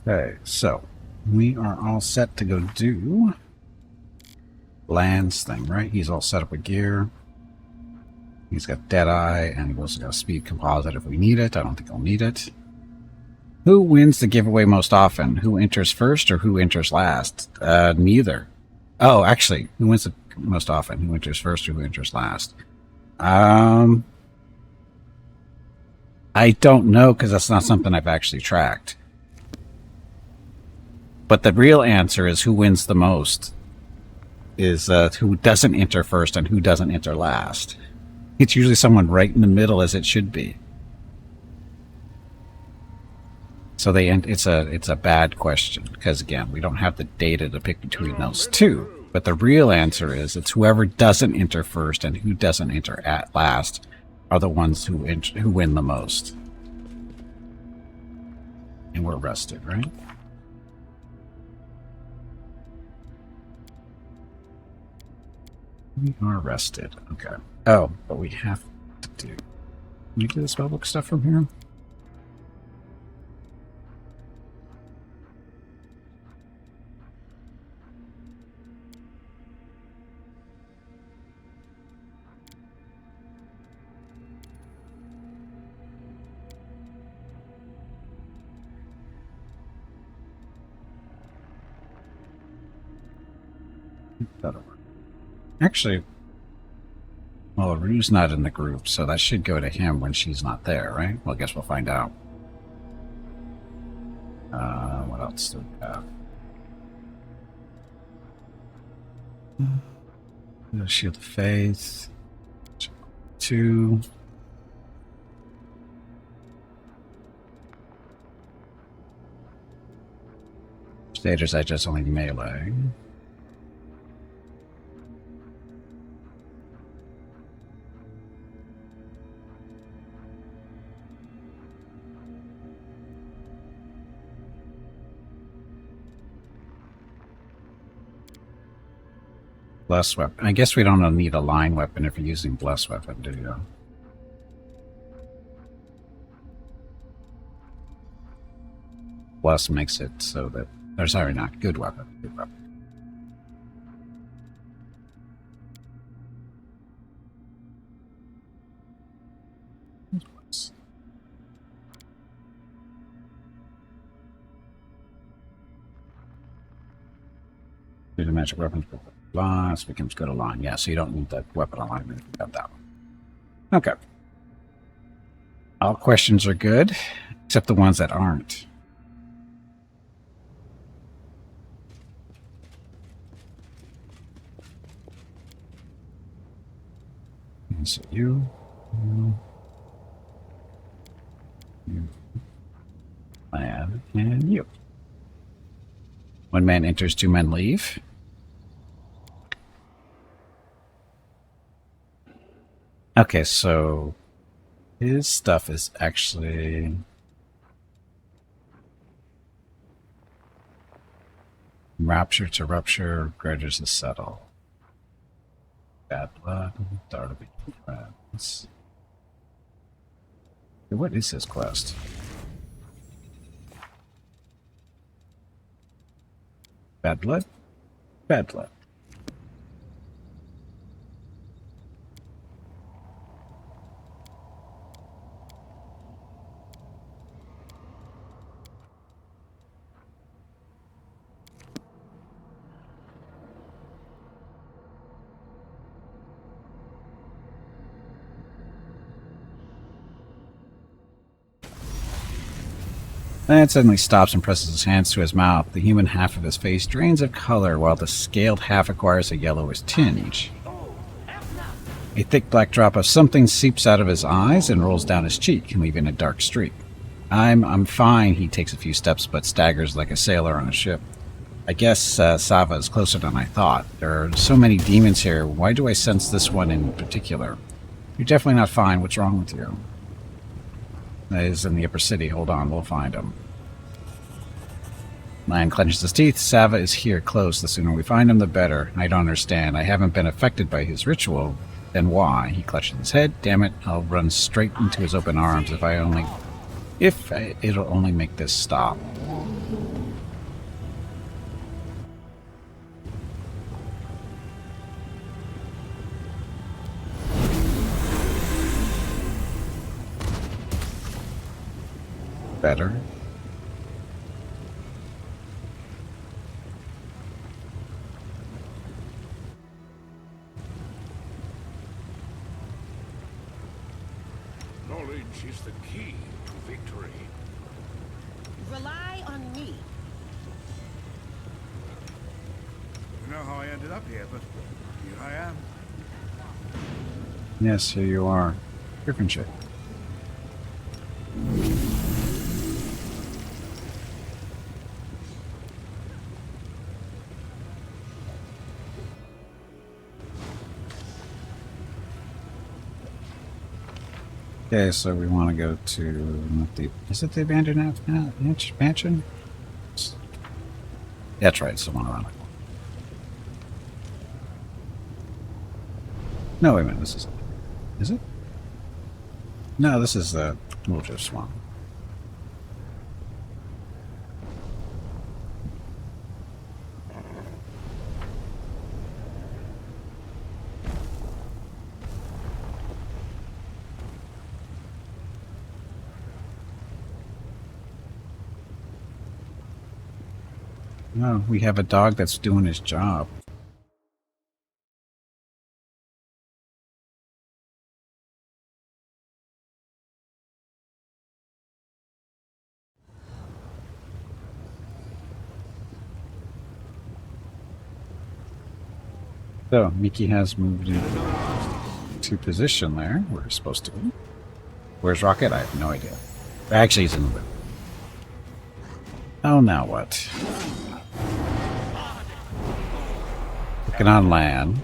Okay, so we are all set to go do Land's thing, right? He's all set up with gear. He's got Deadeye, and he's also got a speed composite if we need it. I don't think I'll need it. Who wins the giveaway most often? Who enters first or who enters last? Neither. Oh, actually, who wins the most often? Who enters first or who enters last? I don't know because that's not something I've actually tracked. But the real answer is who wins the most is who doesn't enter first and who doesn't enter last. It's usually someone right in the middle, as it should be. So it's a bad question because again we don't have the data to pick between those two. But the real answer is it's whoever doesn't enter first and who doesn't enter at last are the ones who win the most. And we're rested, right? We are rested. Okay. Oh, but we have to do. Can we do the spellbook stuff from here? That'll work. Actually, well, Rue's not in the group, so that should go to him when she's not there, right? Well, I guess we'll find out. What else do we have? Shield of Faith. 2. Crusader's Edge is only melee. Bless weapon. I guess we don't need a line weapon if you're using bless weapon, do you? Bless makes it so that... Or sorry, not good weapon. Good weapon. Do the magic weapons. Loss becomes good align. Yeah, so you don't need that weapon alignment if you got that one. Okay. All questions are good, except the ones that aren't. And so you, and you. One man enters, 2 men leave. Okay, so his stuff is actually rapture to rupture, grudges to settle. Bad blood, start of friends. What is his quest? Bad blood? Bad blood. Then suddenly stops and presses his hands to his mouth. The human half of his face drains of color, while the scaled half acquires a yellowish tinge. A thick black drop of something seeps out of his eyes and rolls down his cheek, leaving a dark streak. I'm fine. He takes a few steps, but staggers like a sailor on a ship. I guess Sava is closer than I thought. There are so many demons here. Why do I sense this one in particular? You're definitely not fine. What's wrong with you? That is in the upper city. Hold on, we'll find him. Lion clenches his teeth. Sava is here, close. The sooner we find him, the better. I don't understand. I haven't been affected by his ritual. Then why? He clutches his head. Damn it, I'll run straight into his open arms if it'll only make this stop. Better. Knowledge is the key to victory. Rely on me. You know how I ended up here, but here I am. Yes, here you are. Griffin ship. Okay, so we want to go to the... Is it the abandoned mansion? That's right, it's the one around the corner. No, wait a minute, this is... Is it? No, this is the Woodruff Swamp. No, we have a dog that's doing his job. So, Mickey has moved into position there, where he's supposed to be. Where's Rocket? I have no idea. Actually, he's in the loop. Oh, now what? Looking on land.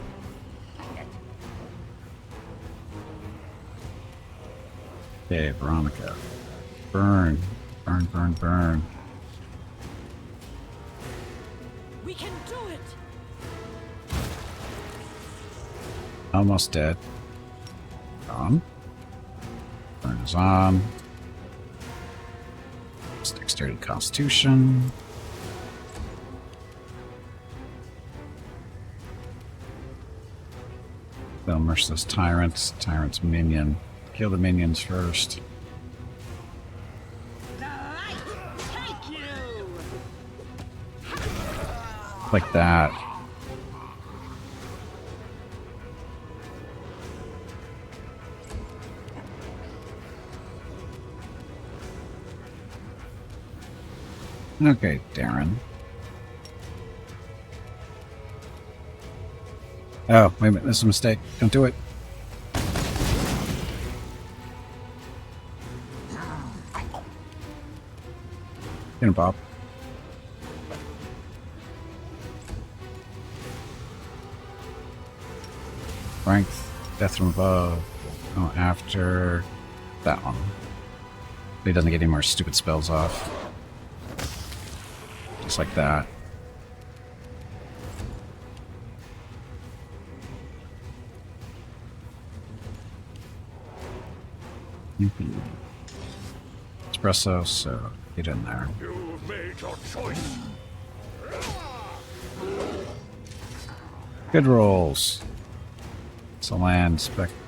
Okay, Veronica. Burn. Burn, burn, burn. We can do it. Almost dead. On. Burn is on. Dexterity Constitution. The merciless tyrants. Tyrant's minion. Kill the minions first. The light take you. Like that. Okay, Darren. Oh, wait a minute, this is a mistake. Don't do it. Get him, Bob. Strength, death from above. Oh, after that one. He doesn't get any more stupid spells off. Just like that. Gimpy. Espresso, so get in there. You've made your choice. Good rolls. So land,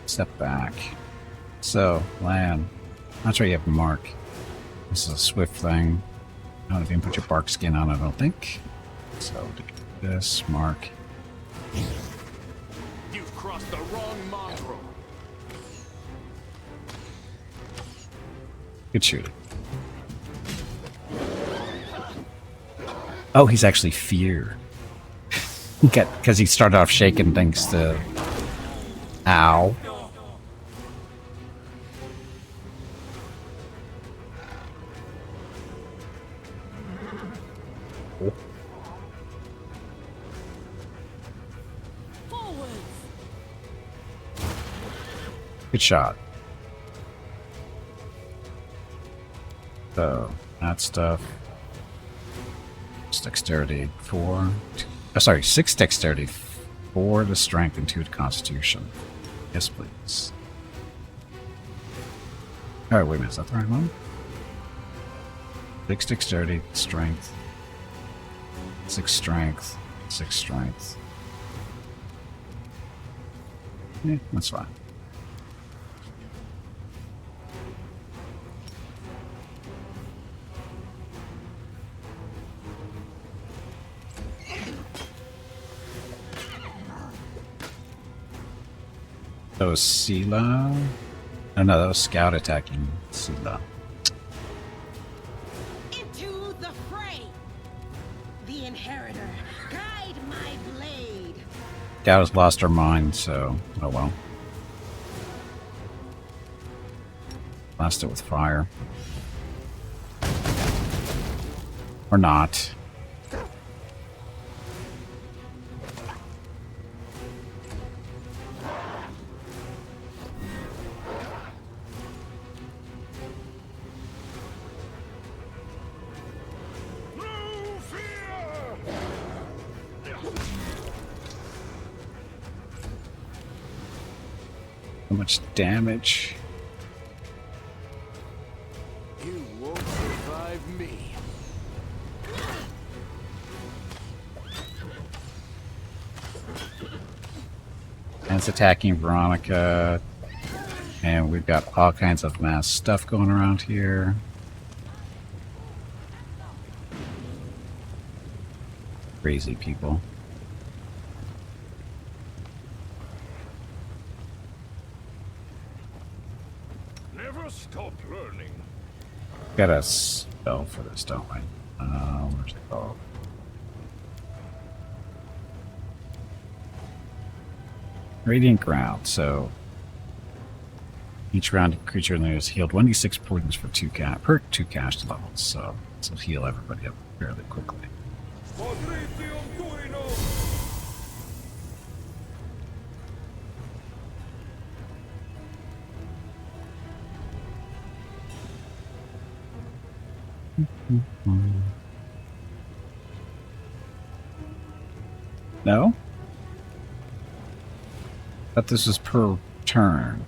step back. So, land. Not sure you have a mark. This is a swift thing. I don't even put your bark skin on, I don't think. So, do this, mark. You've crossed the wrong mongrel. Good shooting. Oh, he's actually fear. Because he started off shaking thanks to... Ow. Good shot. So, that stuff. It's dexterity 4. Sorry, 6 dexterity, 4 to strength, and 2 to constitution. Yes, please. Alright, wait a minute, is that the right one? 6 dexterity, strength. 6 strength, 6 strength. Yeah, that's fine. was Sela. Oh no, that was Scout attacking Sela. Into the fray! The Inheritor, guide my blade! Scout has lost her mind, so oh well. Blast it with fire. Or not. So much damage. You won't survive me. And it's attacking Veronica. And we've got all kinds of mass stuff going around here. Crazy people. Never stop learning. Got a spell for this, don't we? Where's it called? Radiant Ground. So each round, creature in there is healed 1d6 points for per 2 cast levels. So this will heal everybody up fairly quickly. No? Thought this was per turn.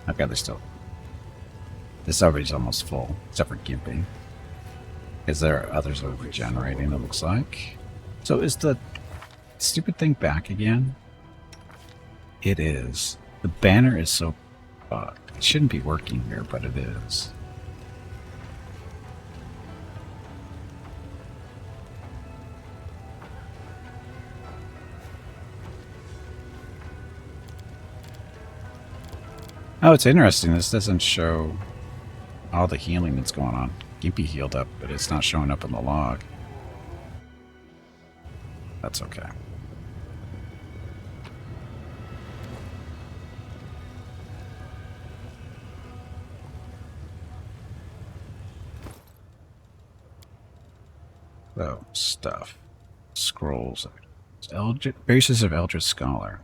Okay, they're still. This everybody's almost full, except for Gimpy. Is there others that are regenerating, it looks like? So is the stupid thing back again? It is. The banner is so bugged. It shouldn't be working here, but it is. Oh, it's interesting. This doesn't show all the healing that's going on. Gimpy healed up, but it's not showing up in the log. That's okay. So, stuff. Scrolls. Braces of Eldritch Scholar.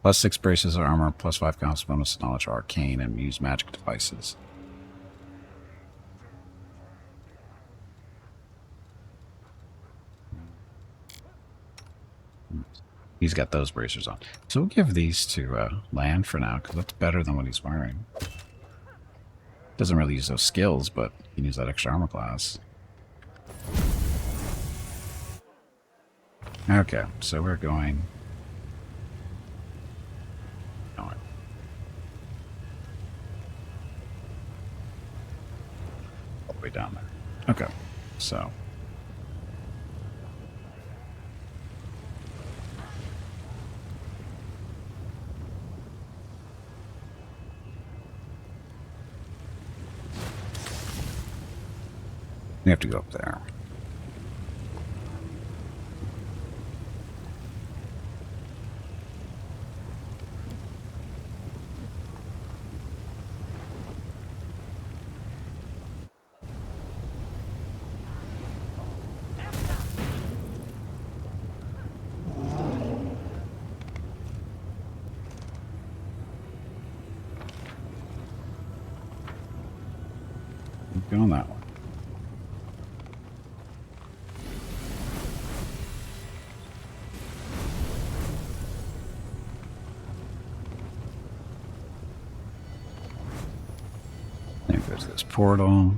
+6 braces of armor, +5 counts bonus knowledge of arcane, and use magic devices. He's got those bracers on. So we'll give these to Land for now, because that's better than what he's wearing. Doesn't really use those skills, but he can use that extra armor class. Okay, so we're going... all the way down there. Okay, so... we have to go up there. Go on that one. There goes this portal.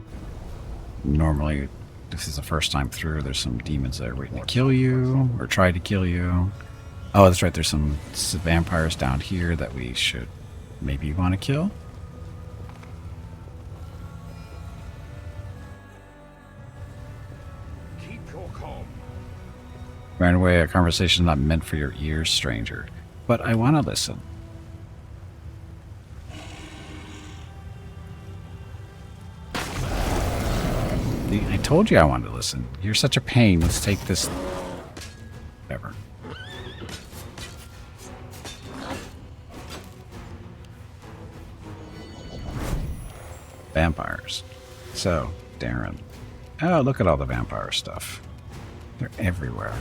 Normally, if this is the first time through, there's some demons that are waiting to kill you, or try to kill you. Oh, that's right, there's some vampires down here that we should maybe want to kill. Keep your calm. Ran away, a conversation not meant for your ears, stranger. But I want to listen. I told you I wanted to listen. You're such a pain. Let's take this... Whatever. Vampires. So, Darren. Oh, look at all the vampire stuff. They're everywhere.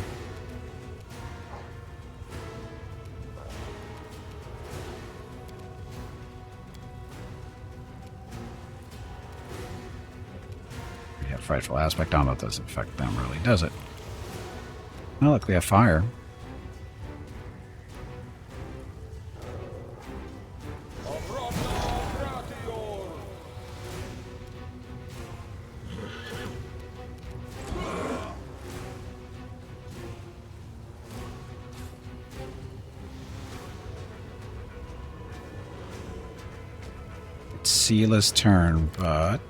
We have frightful aspect. I don't know if this affect them really, does it? Oh, look, we have fire. Seala's turn, but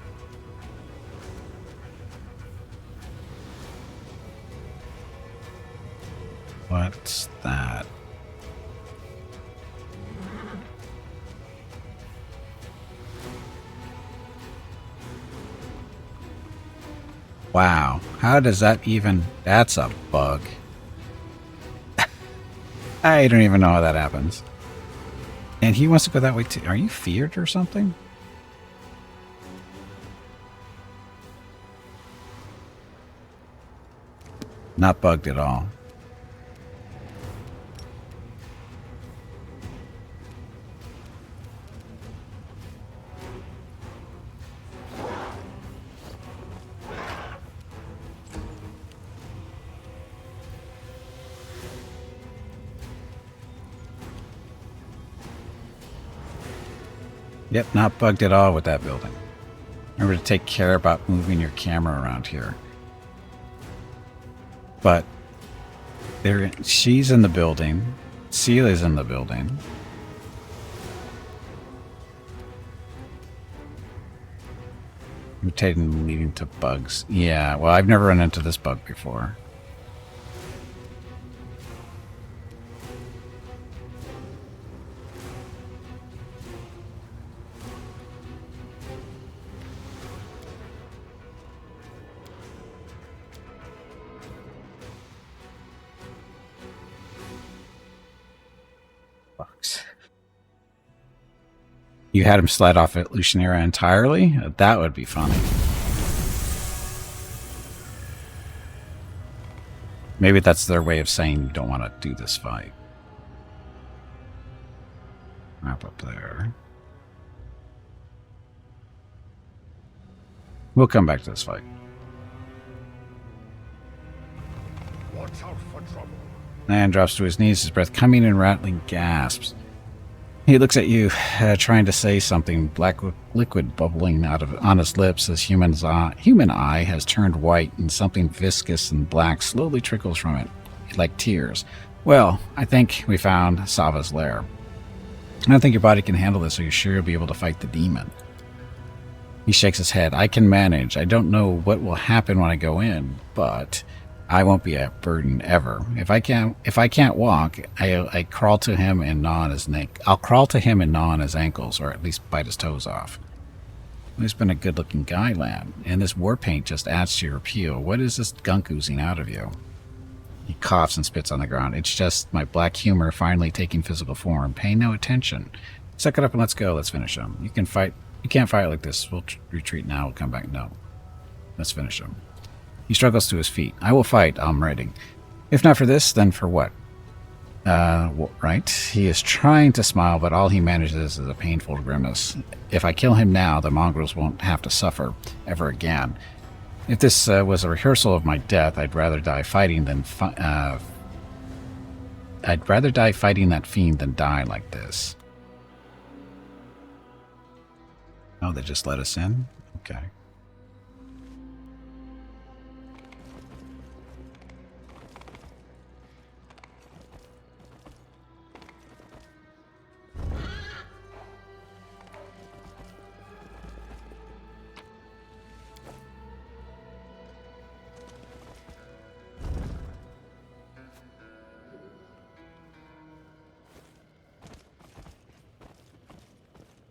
what's that? Wow, how does that even... That's a bug. I don't even know how that happens. And he wants to go that way too. Are you feared or something? Not bugged at all. Yep, not bugged at all with that building. Remember to take care about moving your camera around here. But there, she's in the building. Seela's in the building. Mutating leading to bugs. Yeah, well, I've never run into this bug before. You had him slide off at Lucianera entirely? That would be funny. Maybe that's their way of saying you don't want to do this fight. Map up there. We'll come back to this fight. Watch out for trouble. Man drops to his knees, his breath coming in rattling gasps. He looks at you, trying to say something, black liquid bubbling out of on his lips as human eye has turned white and something viscous and black slowly trickles from it, like tears. Well, I think we found Sava's lair. I don't think your body can handle this, so you're sure you'll be able to fight the demon. He shakes his head. I can manage. I don't know what will happen when I go in, but I won't be a burden ever. If I can't walk, I crawl to him and gnaw on his neck. I'll crawl to him and gnaw on his ankles, or at least bite his toes off. He's been a good-looking guy, lad, and this war paint just adds to your appeal. What is this gunk oozing out of you? He coughs and spits on the ground. It's just my black humor finally taking physical form. Pay no attention. Suck it up and let's go. Let's finish him. You can fight. You can't fight like this. We'll retreat now. We'll come back. No. Let's finish him. He struggles to his feet. I will fight. I'm ready. If not for this, then for what? Right. He is trying to smile, but all he manages is a painful grimace. If I kill him now, the mongrels won't have to suffer ever again. If this was a rehearsal of my death, I'd rather die fighting than I'd rather die fighting that fiend than die like this. Oh, they just let us in? Okay.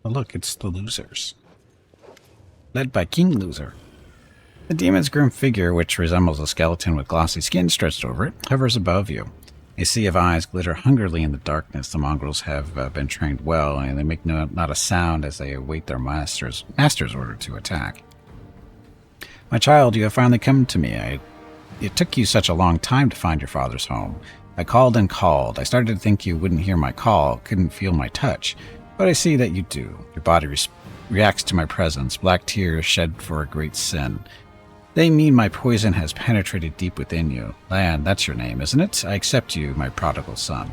Oh, look, it's the losers. Led by King Loser. The demon's grim figure, which resembles a skeleton with glossy skin stretched over it, hovers above you. A sea of eyes glitter hungrily in the darkness. The mongrels have been trained well, and they make not a sound as they await their master's order to attack. My child, you have finally come to me. It took you such a long time to find your father's home. I called and called. I started to think you wouldn't hear my call, couldn't feel my touch. But I see that you do. Your body reacts to my presence, black tears shed for a great sin. They mean my poison has penetrated deep within you. Lan, that's your name, isn't it? I accept you, my prodigal son.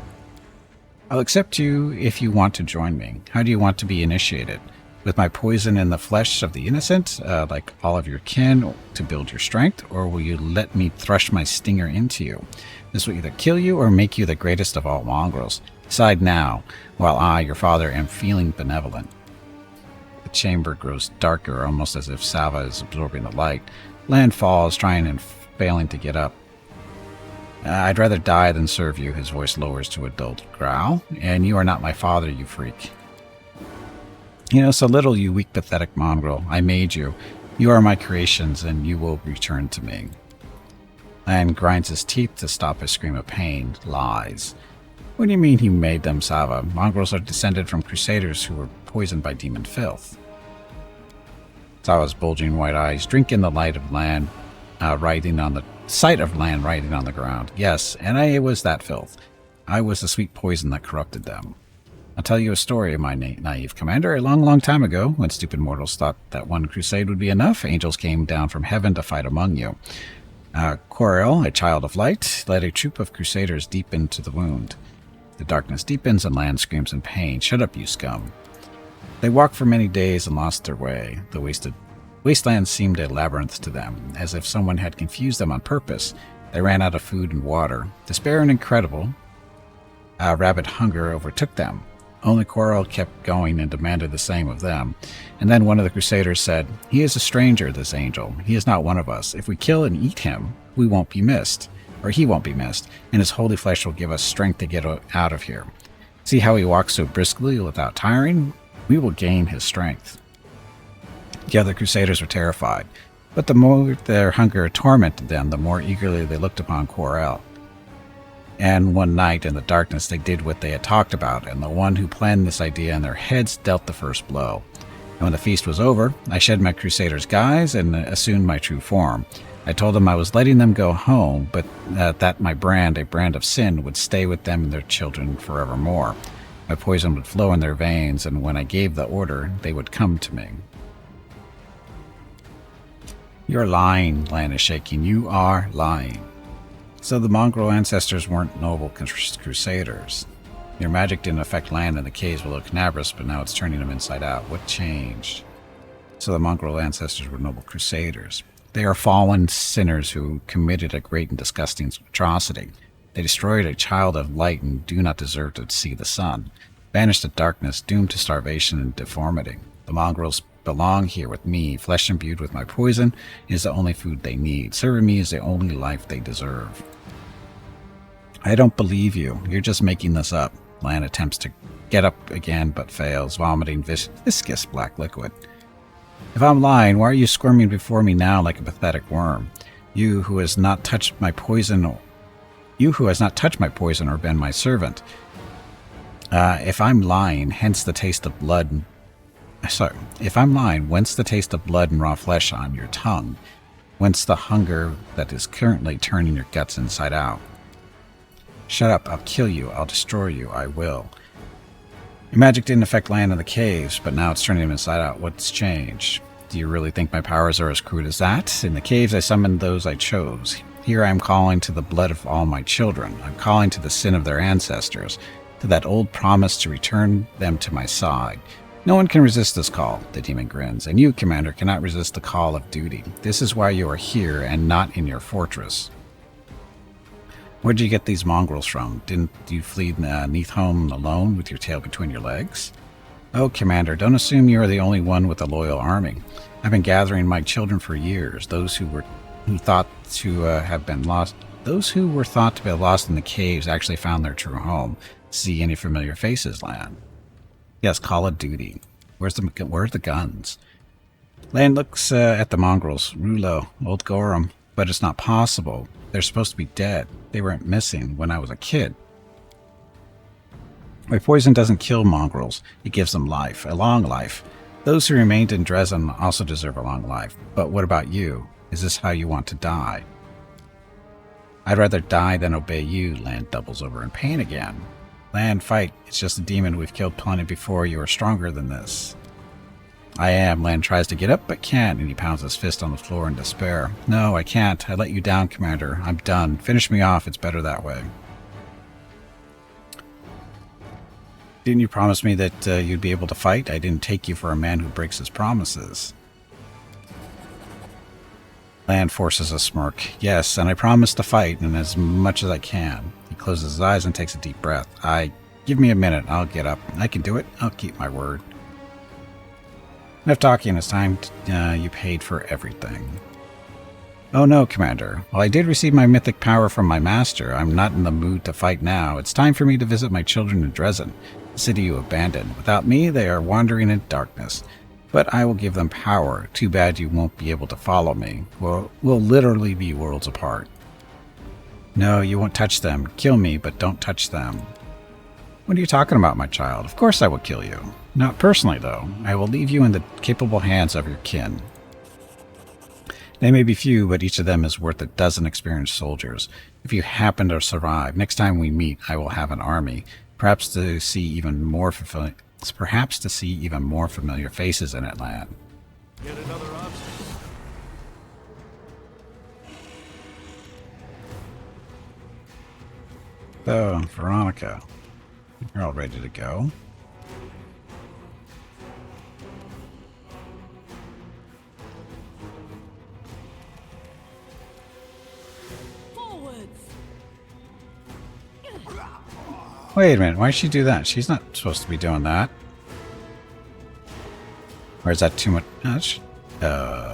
I'll accept you if you want to join me. How do you want to be initiated? With my poison in the flesh of the innocent, like all of your kin, to build your strength, or will you let me thrust my stinger into you? This will either kill you or make you the greatest of all mongrels. Decide now, while I, your father, am feeling benevolent. The chamber grows darker, almost as if Sava is absorbing the light. Lan falls, trying and failing to get up. I'd rather die than serve you, his voice lowers to a dull growl. And you are not my father, you freak. You know so little, you weak, pathetic mongrel. I made you. You are my creations, and you will return to me. Lan grinds his teeth to stop a scream of pain. Lies. What do you mean he made them, Sava? Mongrels are descended from Crusaders who were poisoned by demon filth. Sava's bulging white eyes drink in the light of Lan writing on the sight of Lan writing on the ground. Yes, and I was that filth. I was the sweet poison that corrupted them. I'll tell you a story, my naive commander. A long, long time ago, when stupid mortals thought that one crusade would be enough, angels came down from heaven to fight among you. Corel, a child of light, led a troop of crusaders deep into the wound. The darkness deepens and Lan screams in pain. Shut up, you scum. They walked for many days and lost their way. The wasteland seemed a labyrinth to them, as if someone had confused them on purpose. They ran out of food and water. Despair and rabid hunger overtook them. Only Corel kept going and demanded the same of them. And then one of the Crusaders said, "He is a stranger, this angel. He is not one of us. If we kill and eat him, we won't be missed. Or he won't be missed, and his holy flesh will give us strength to get out of here. See how he walks so briskly without tiring? We will gain his strength." The other Crusaders were terrified, but the more their hunger tormented them, the more eagerly they looked upon Corel. And one night in the darkness they did what they had talked about, and the one who planned this idea in their heads dealt the first blow. And when the feast was over, I shed my Crusader's guise and assumed my true form. I told them I was letting them go home, but that my brand, a brand of sin, would stay with them and their children forevermore. My poison would flow in their veins, and when I gave the order, they would come to me. You're lying, Lan is shaking. You are lying. So the mongrel ancestors weren't noble crusaders. Your magic didn't affect Lan in the caves below Canabras, but now it's turning them inside out. What changed? So the mongrel ancestors were noble crusaders. They are fallen sinners who committed a great and disgusting atrocity. They destroyed a child of light and do not deserve to see the sun. Banished to darkness, doomed to starvation and deformity. The mongrels belong here with me. Flesh imbued with my poison is the only food they need. Serving me is the only life they deserve. I don't believe you. You're just making this up. Lan attempts to get up again but fails, vomiting viscous black liquid. If I'm lying, why are you squirming before me now like a pathetic worm? You who has not touched my poison or been my servant. If I'm lying, hence the taste of blood. If I'm lying, whence the taste of blood and raw flesh on your tongue? Whence the hunger that is currently turning your guts inside out? Shut up, I'll kill you, I'll destroy you, I will. Your magic didn't affect Lan in the caves, but now it's turning him inside out. What's changed? Do you really think my powers are as crude as that? In the caves I summoned those I chose. Here I am calling to the blood of all my children. I'm calling to the sin of their ancestors, to that old promise to return them to my side. No one can resist this call, the demon grins, and you, Commander, cannot resist the call of duty. This is why you are here and not in your fortress. Where'd you get these mongrels from? Didn't you flee Neath home alone with your tail between your legs? Oh, Commander, don't assume you are the only one with a loyal army. I've been gathering my children for years, those who were thought to have lost in the caves actually found their true home. See any familiar faces, Lan? Yes, call it duty. Where are the guns? Lan looks at the mongrels. Rulo, old Gorham. But it's not possible. They're supposed to be dead. They weren't missing when I was a kid. My poison doesn't kill mongrels. It gives them life, a long life. Those who remained in Dresden also deserve a long life. But what about you? Is this how you want to die? I'd rather die than obey you. Lan doubles over in pain again. Lan, fight. It's just a demon. We've killed plenty before. You are stronger than this. I am. Lan tries to get up, but can't, and he pounds his fist on the floor in despair. No, I can't. I let you down, Commander. I'm done. Finish me off. It's better that way. Didn't you promise me that you'd be able to fight? I didn't take you for a man who breaks his promises. Lan forces a smirk. Yes, and I promise to fight, and as much as I can. He closes his eyes and takes a deep breath. Give me a minute. I'll get up. I can do it. I'll keep my word. Enough talking. It's time you paid for everything. Oh no, Commander. While I did receive my mythic power from my master, I'm not in the mood to fight now. It's time for me to visit my children in Dresden, the city you abandoned. Without me, they are wandering in darkness. But I will give them power. Too bad you won't be able to follow me. We'll literally be worlds apart. No, you won't touch them. Kill me, but don't touch them. What are you talking about, my child? Of course I will kill you. Not personally, though. I will leave you in the capable hands of your kin. They may be few, but each of them is worth a dozen experienced soldiers. If you happen to survive, next time we meet, I will have an army, perhaps to see even more familiar faces in it, lad. Yet another obstacle. So, Veronica, you're all ready to go. Wait a minute, why did she do that? She's not supposed to be doing that. Or is that too much? This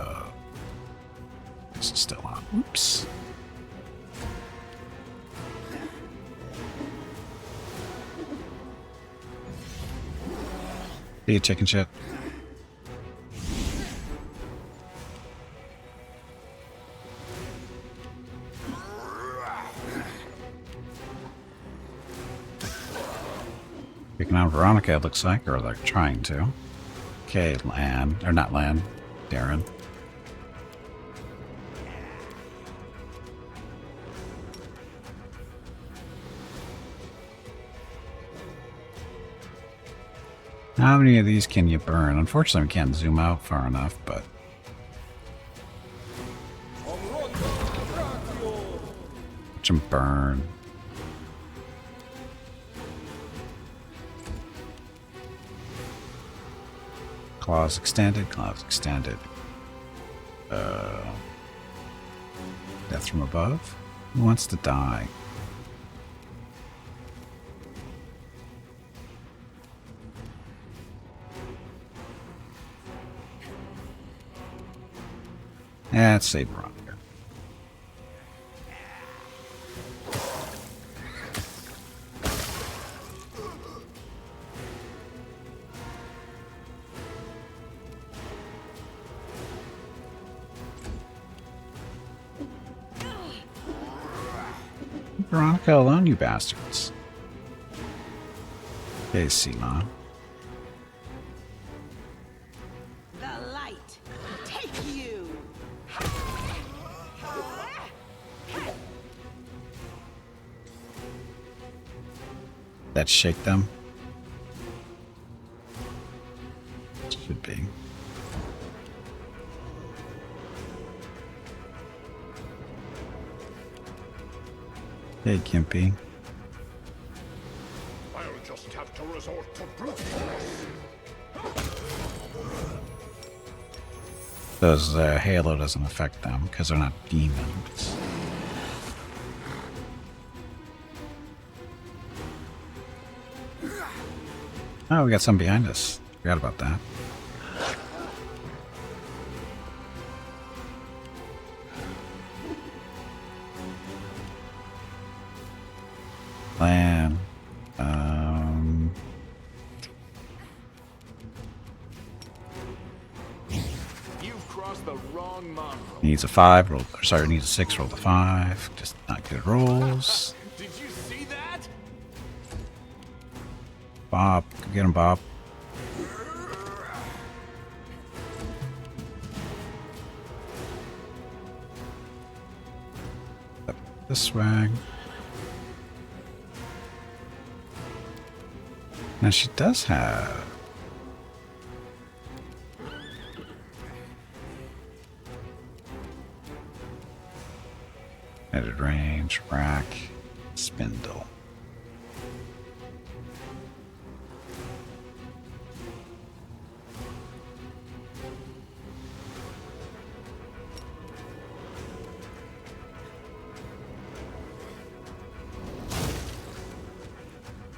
is still on. Oops. See you, chicken shit. Picking on Veronica, it looks like, or they're trying to. Okay, Lan. Or not Lan. Darren. How many of these can you burn? Unfortunately, we can't zoom out far enough, but... watch them burn. Claws extended, claws extended. Death from above? Who wants to die? Let's save Veronica. Veronica alone, you bastards. Okay, Seema. The light, take you. That shake them? Should be. Hey, Gimpy. I'll just have to resort to brute force. Those Halo doesn't affect them because they're not demons. Oh, we got some behind us. Forgot about that. Plan. across the wrong mongrel. Needs a 5, roll, sorry, needs a 6, roll the 5. Just not good rolls. Did you see that? Bob, go get him, Bob. Up this way. Now she does have added range, rack, spindle.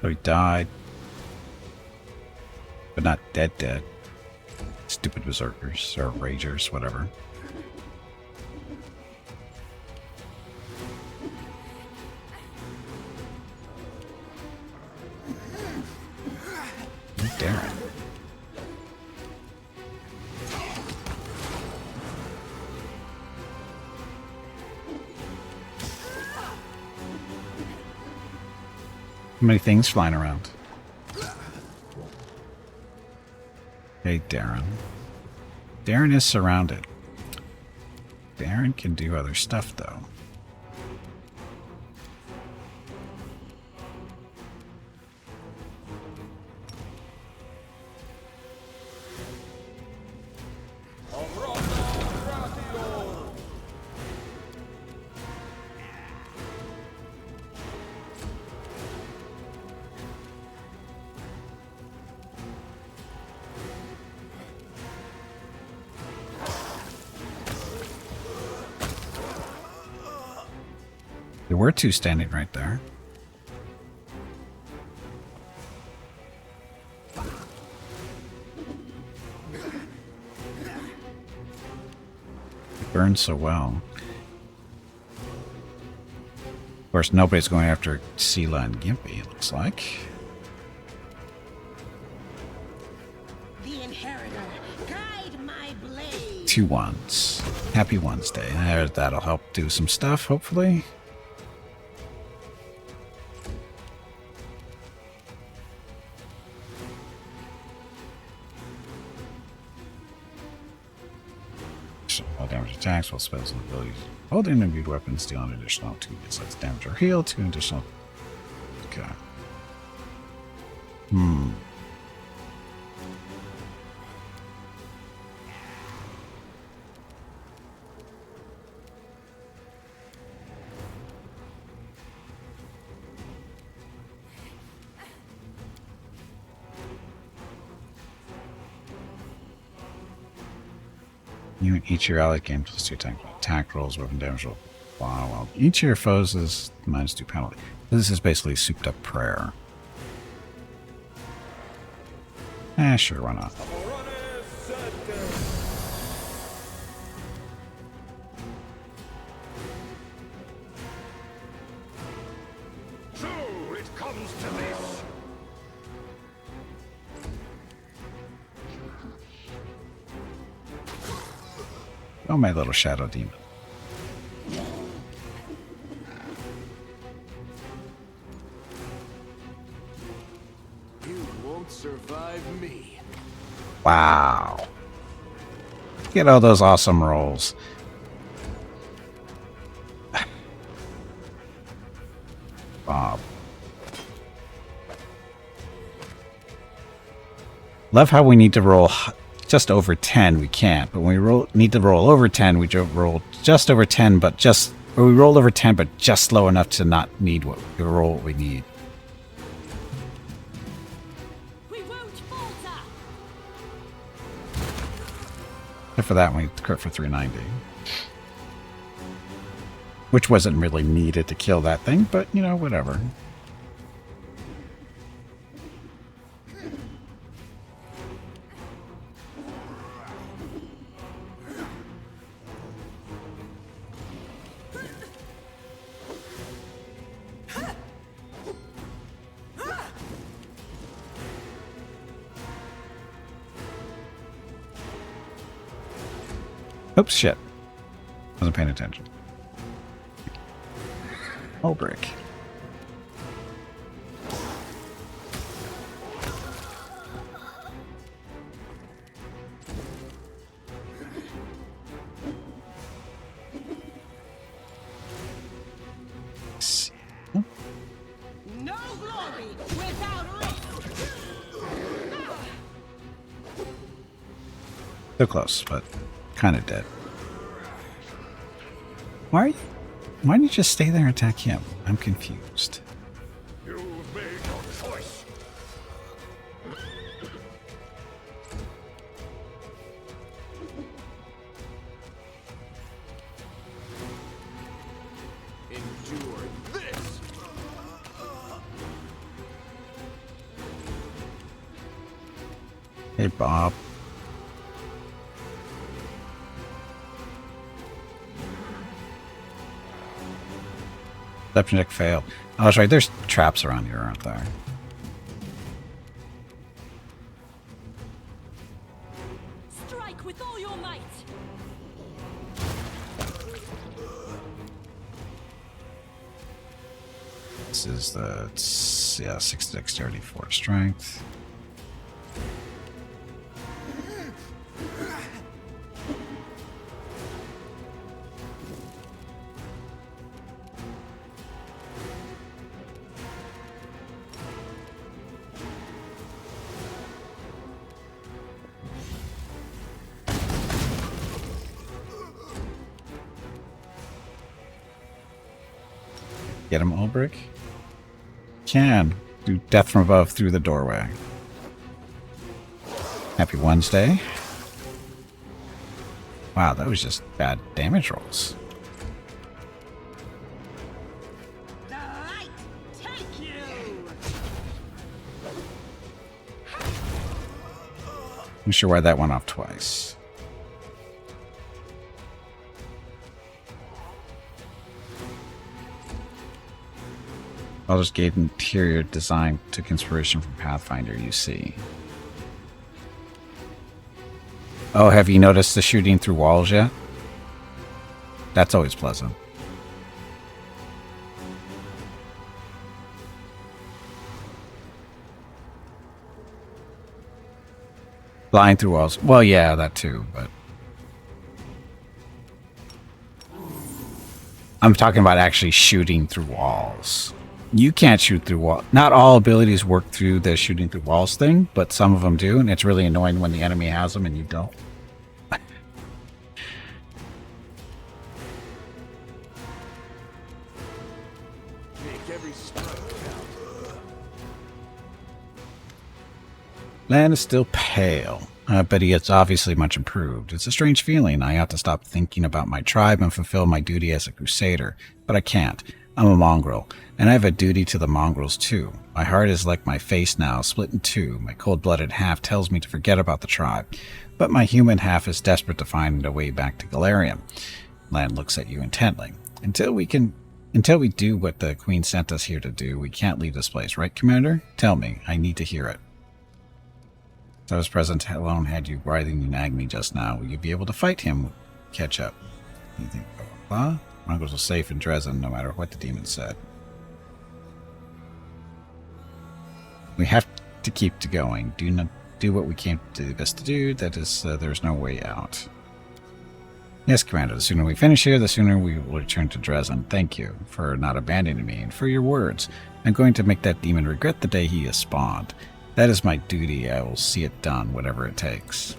So he died. But not dead. Stupid berserkers or ragers, whatever. Darren. How many things flying around? Hey, Darren. Darren is surrounded. Darren can do other stuff, though. There were two standing right there. It burns so well. Of course, nobody's going after Sela and Gimpy, it looks like. The inheritor, guide my blade. 2 ones. Happy Wednesday. That'll help do some stuff, hopefully. All damage attacks, while spells and abilities. Hold in imbued weapons, deal an additional 2 hits less damage or heal, 2 additional. Okay. You and each of your allied gain plus 2 attack rolls, weapon damage roll. Wow, well, each of your foes is -2 penalty. This is basically souped up prayer. Sure, why not? So it comes to this. Oh, my little shadow demon. You won't survive me. Wow. Get all those awesome rolls. Bob. Love how we need to roll just over 10. We can't, but when we need to roll over 10, we roll just over 10, or we roll over 10, but just low enough to not need to roll what we need. We won't falter. Except for that one, we crit for 390. Which wasn't really needed to kill that thing, but, you know, whatever. Oops, shit. Wasn't paying attention. Oh, brick. No glory without risk. So close, but kind of dead. Why didn't you just stay there and attack him? I'm confused. You've made your choice. Endure this. Hey, Bob. Deception check failed. Oh, that's right. There's traps around here, aren't there? Strike with all your might. This is the 6 dexterity, 4 strength. Get him, Ulbrich? Can. Do death from above through the doorway. Happy Wednesday. Wow, that was just bad damage rolls. The light take you. I'm sure why that went off twice. Baldur's Gate interior design took inspiration from Pathfinder, you see. Oh, have you noticed the shooting through walls yet? That's always pleasant. Flying through walls. Well, yeah, that too, but... I'm talking about actually shooting through walls. You can't shoot through walls. Not all abilities work through the shooting through walls thing, but some of them do, and it's really annoying when the enemy has them and you don't. Make every strike count. Land is still pale, but he is obviously much improved. It's a strange feeling. I ought to stop thinking about my tribe and fulfill my duty as a Crusader, but I can't. I'm a mongrel, and I have a duty to the mongrels too. My heart is like my face now, split in two. My cold-blooded half tells me to forget about the tribe, but my human half is desperate to find a way back to Galarium. Land looks at you intently. Until we do what the Queen sent us here to do, we can't leave this place, right, Commander? Tell me. I need to hear it. If I was present alone had you writhing and nagging me just now, will you be able to fight him? Catch up. You think, blah? Mongrels are safe in Dresden, no matter what the demon said. We have to keep going. Do what we can do the best to do. That is, there's no way out. Yes, Commander. The sooner we finish here, the sooner we will return to Dresden. Thank you for not abandoning me and for your words. I'm going to make that demon regret the day he is spawned. That is my duty. I will see it done, whatever it takes.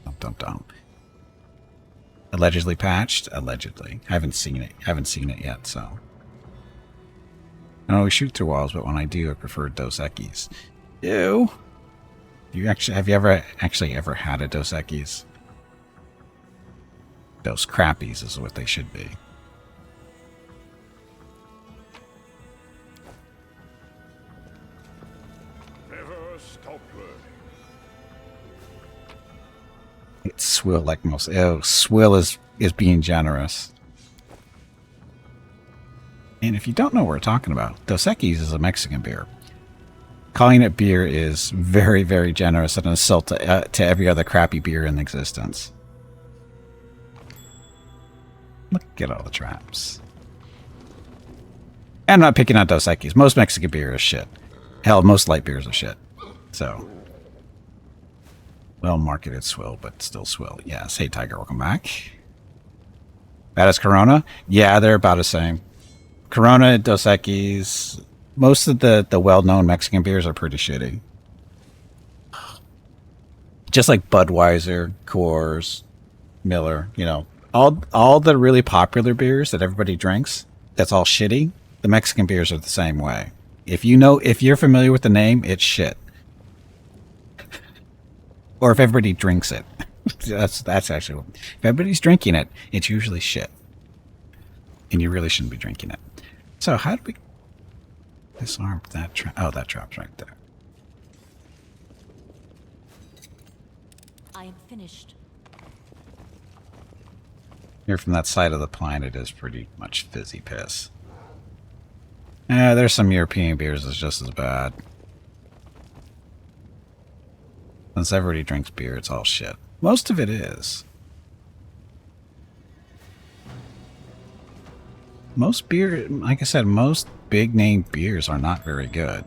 Dum dum dum. Allegedly patched? Allegedly. Haven't seen it yet, so. I always shoot through walls, but when I do, I prefer Dos Equis. Ew. Have you ever had a Dos Equis? Dos Crappies is what they should be. Never stop learning. It's swill like most. Oh, swill is being generous. And if you don't know what we're talking about, Dos Equis is a Mexican beer. Calling it beer is very, very generous and an insult to every other crappy beer in existence. Look at all the traps. I'm not picking on Dos Equis. Most Mexican beer is shit. Hell, most light beers are shit. So, well marketed swill, but still swill. Yes. Hey, Tiger, welcome back. That is Corona. Yeah, they're about the same. Corona, Dos Equis. Most of the well-known Mexican beers are pretty shitty. Just like Budweiser, Coors, Miller, you know, all the really popular beers that everybody drinks, that's all shitty. The Mexican beers are the same way. If you're familiar with the name, it's shit. Or if everybody drinks it. that's actually, if everybody's drinking it, it's usually shit. And you really shouldn't be drinking it. So how do we disarm that trap? Oh, that trap's right there. I am finished. Here from that side of the plant, it is pretty much fizzy piss. Yeah, there's some European beers that's just as bad. Since everybody drinks beer, it's all shit. Most of it is. Most beer, like I said, most big name beers are not very good.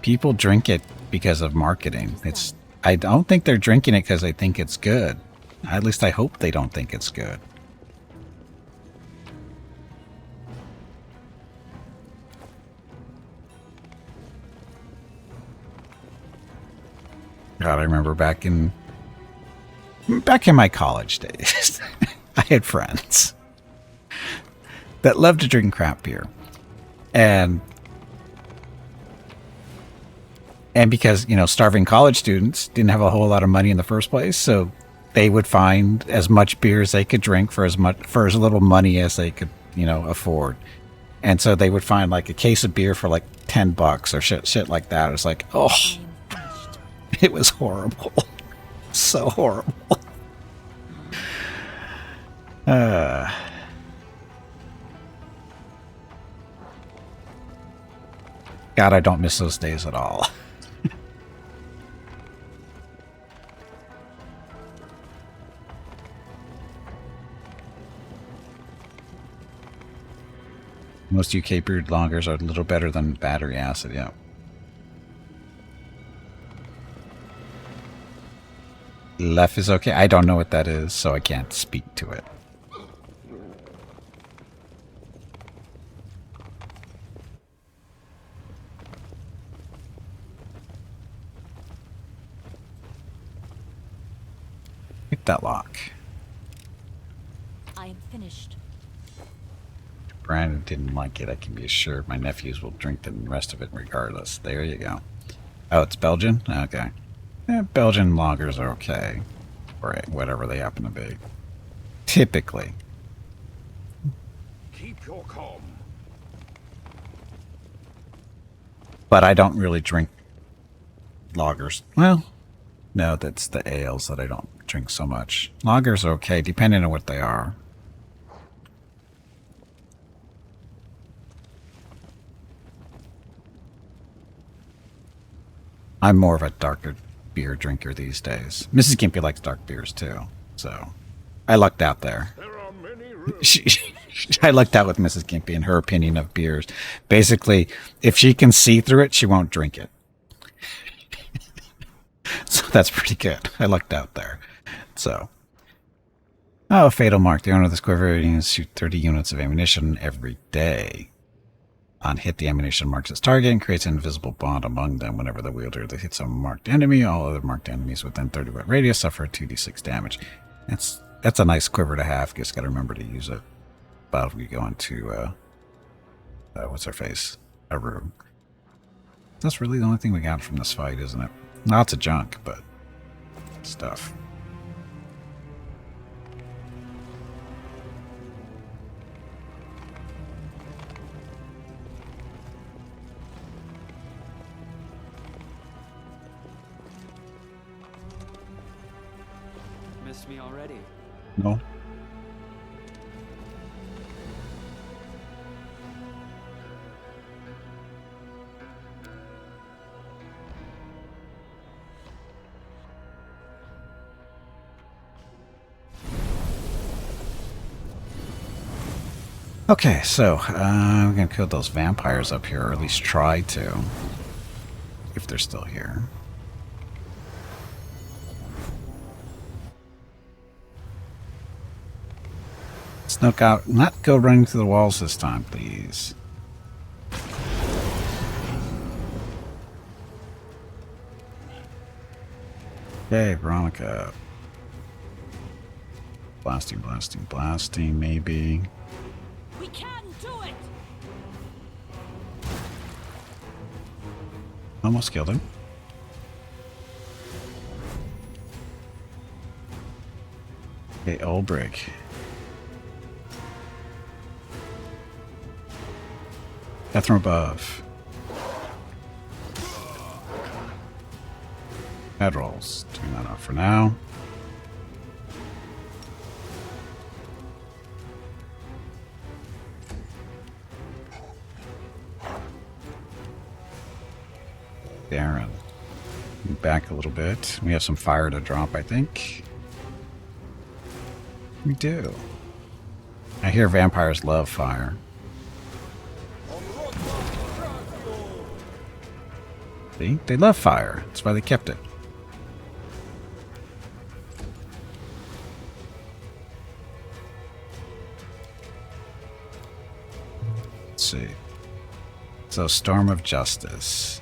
People drink it because of marketing. I don't think they're drinking it because they think it's good. At least I hope they don't think it's good. God, I remember back in my college days, I had friends that loved to drink craft beer. And because, you know, starving college students didn't have a whole lot of money in the first place, so they would find as much beer as they could drink for as little money as they could, you know, afford. And so they would find like a case of beer for like $10 or shit like that. It was like, oh, it was horrible. So horrible. God, I don't miss those days at all. Most UK brewed lagers are a little better than battery acid, yeah. Left is okay. I don't know what that is, so I can't speak to it. Pick that lock. I am finished. Brandon didn't like it. I can be assured my nephews will drink the rest of it regardless. There you go. Oh, it's Belgian? Okay. Yeah, Belgian lagers are okay. Or whatever they happen to be. Typically. Keep your calm. But I don't really drink lagers. Well, no, that's the ales that I don't drink so much. Lagers are okay, depending on what they are. I'm more of a darker beer drinker these days. Mrs. Gimpy likes dark beers too, so I lucked out there. There are many rooms. I lucked out with Mrs. Gimpy and her opinion of beers. Basically, if she can see through it, she won't drink it. So that's pretty good. I lucked out there. So, oh, Fatal Mark. The owner of this quiver needs to shoot 30 units of ammunition every day. On hit, the ammunition marks its target and creates an invisible bond among them. Whenever the wielder hits a marked enemy, all other marked enemies within 30-foot radius suffer 2d6 damage. That's a nice quiver to have. Just got to remember to use it. But if we go into what's her face? Aru. That's really the only thing we got from this fight, isn't it? Lots of junk, but stuff. Missed me already. No. Okay, so I'm gonna kill those vampires up here, or at least try to, if they're still here. Snook out, not go running through the walls this time, please. Okay, Veronica. Blasting, blasting, blasting, maybe. We can do it. Almost killed him. Okay, Ulbrich. Death from above. Head rolls. Turn that off for now. Darren. Move back a little bit. We have some fire to drop, I think. We do. I hear vampires love fire. See? They love fire. That's why they kept it. Let's see. So, Storm of Justice.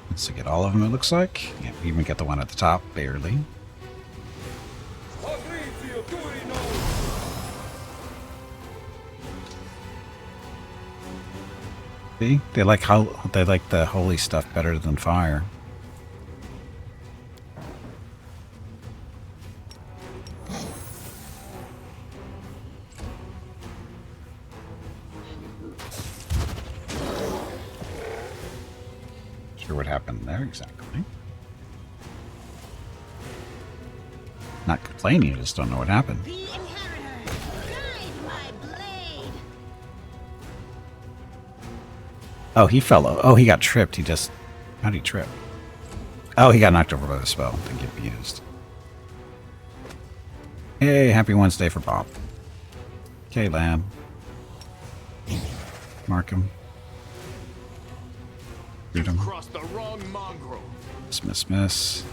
Let's get all of them, it looks like. Yeah, we even get the one at the top, barely. See? They like the holy stuff better than fire. Sure what happened there exactly. Not complaining, I just don't know what happened. The Inheritor, guide my blade. Oh, he fell. Oh, he got tripped. He just... How'd he trip? Oh, he got knocked over by the spell that Gimpy used. Hey, happy Wednesday for Bob. Okay, Lamb. Mark him. Shoot him. Crossed the wrong mongrel. Miss.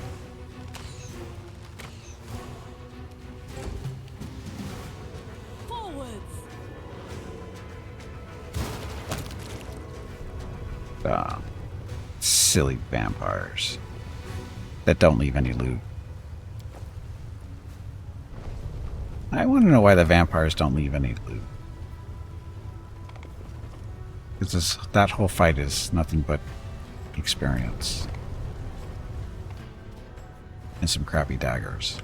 Forwards. Silly vampires that don't leave any loot. I want to know why the vampires don't leave any loot. Because that whole fight is nothing but experience. And some crappy daggers.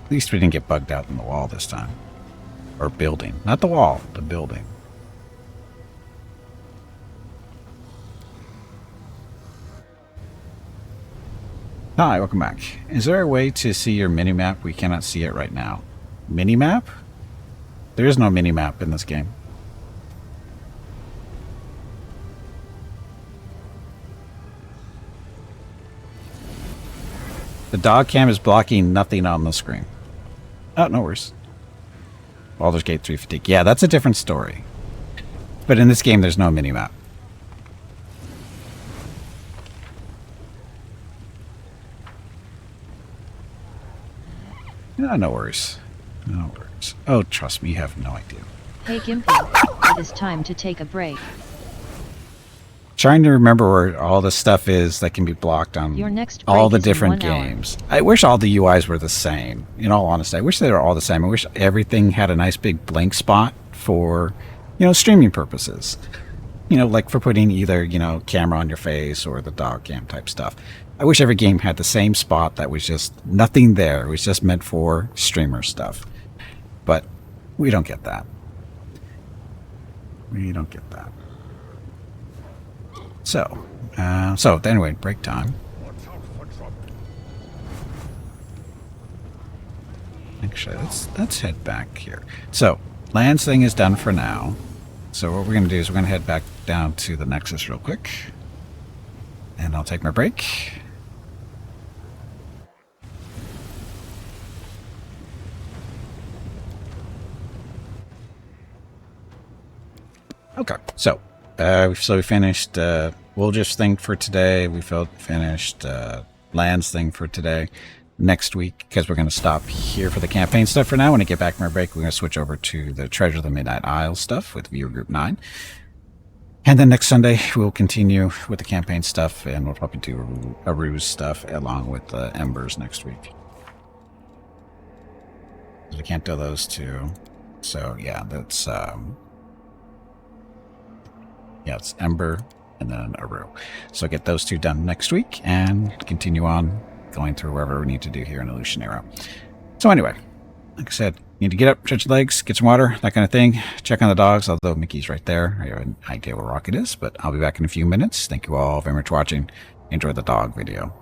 At least we didn't get bugged out in the wall this time. Or building. Not the wall, the building. Hi, welcome back. Is there a way to see your minimap? We cannot see it right now. Minimap? There is no minimap in this game. The dog cam is blocking nothing on the screen. Oh, no worries. Baldur's Gate 3 fatigue. Yeah, that's a different story. But in this game, there's no minimap. No worries. No worries. Oh, trust me, you have no idea. Hey Gimpy, it is time to take a break. Trying to remember where all the stuff is that can be blocked on Your next all the break is in different 1 hour. games. I wish all the UIs were the same. In all honesty, I wish they were all the same. I wish everything had a nice big blank spot for, streaming purposes. Like for putting either, camera on your face or the dog cam type stuff. I wish every game had the same spot that was just nothing there. It was just meant for streamer stuff. But we don't get that. We don't get that. So anyway, break time. Watch out for trouble. Actually, let's head back here. So, Land's thing is done for now. So what we're going to do is we're going to head back down to the Nexus real quick. And I'll take my break. Okay, so we finished Woolgif's thing for today. We finished Land's thing for today. Next week, because we're going to stop here for the campaign stuff for now. When I get back from our break, we're going to switch over to the Treasure of the Midnight Isle stuff with Viewer Group 9. And then next Sunday, we'll continue with the campaign stuff, and we'll probably do Aru's stuff along with Embers next week. We can't do those two. So, yeah, that's... it's Ember and then Aru. So get those two done next week and continue on going through wherever we need to do here in Illusionero. So anyway, like I said, need to get up, stretch your legs, get some water, that kind of thing. Check on the dogs, although Mickey's right there. I have an idea where Rocket is, but I'll be back in a few minutes. Thank you all very much for watching. Enjoy the dog video.